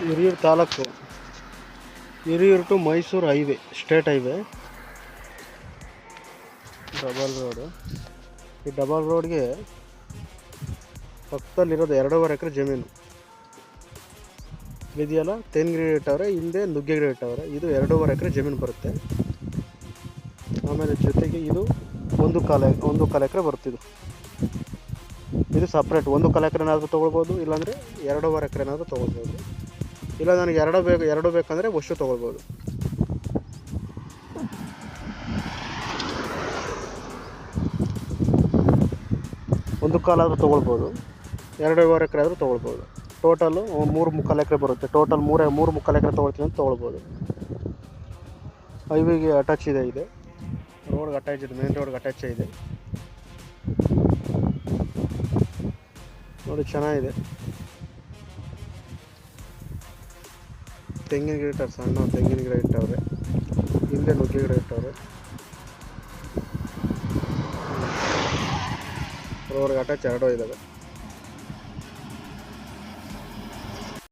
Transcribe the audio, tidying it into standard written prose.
Hiriyur taluk, Hiriyur to Mysuru highway, state highway, double road. ಈ double ರೋಡ್ಗೆ ಪಕ್ಕದಲ್ಲಿರೋದು 2.5 ಎಕರೆ ಜಮೀನು ಇದೆಯಲ್ಲ. ತೆಂಗಿನ ಗಿಡ ಇಟ್ಟವ್ರೆ, ಹಿಂದೆ ನುಗ್ಗೆ ಗಿಡ ಇಟ್ಟವ್ರೆ. ಇದು 2.5 ಎಕರೆ ಜಮೀನು ಬರುತ್ತೆ. ಆಮೇಲೆ ಜೊತೆಗೆ ಇದು 1.25 ಎಕರೆ ಬರುತ್ತೆ. ಇದು ಸಪ್ರೇಟ್ 1.25 ಎಕರೆನಾದರೂ ತೊಗೊಳ್ಬೋದು, ಇಲ್ಲಾಂದರೆ 2.5 ಎಕರೆನಾದರೂ ತೊಗೊಳ್ಬೋದು. ಇಲ್ಲ ನನಗೆ ಎರಡು ಬೇಕಂದರೆ ಅಷ್ಟು ತೊಗೊಳ್ಬೋದು. ಒಂದು ಕಾಲಾದರೂ ತೊಗೊಳ್ಬೋದು, 2.25 ಎಕರೆ ಆದರೂ ತೊಗೊಳ್ಬೋದು. ಟೋಟಲು 3.25 ಎಕರೆ ಬರುತ್ತೆ. ಟೋಟಲ್ 3.25 ಎಕರೆ ತೊಗೊಳ್ತೀನಿ ಅಂತ ತೊಗೊಳ್ಬೋದು. ಹೈವೇಗೆ ಅಟ್ಯಾಚ್ ಇದೆ, ರೋಡ್ಗೆ ಅಟ್ಯಾಚ್ ಇದೆ, ಮೇನ್ ರೋಡ್ಗೆ ಅಟ್ಯಾಚ್ ಇದೆ ನೋಡಿ, ಚೆನ್ನಾಗಿದೆ. ತೆಂಗಿನ ಗಿಡ ಇಟ್ಟವ್ರೆ, ಸಣ್ಣ ತೆಂಗಿನ ಗಿಡ ಇಟ್ಟವ್ರೆ, ಹಿಂದೆ ನುಗ್ಗೆ ಗಿಡ ಇಟ್ಟವ್ರೆ. ರೋಡ್ಗೆ ಅಟ್ಯಾಚ್ 2 ಇದ್ದಾವೆ.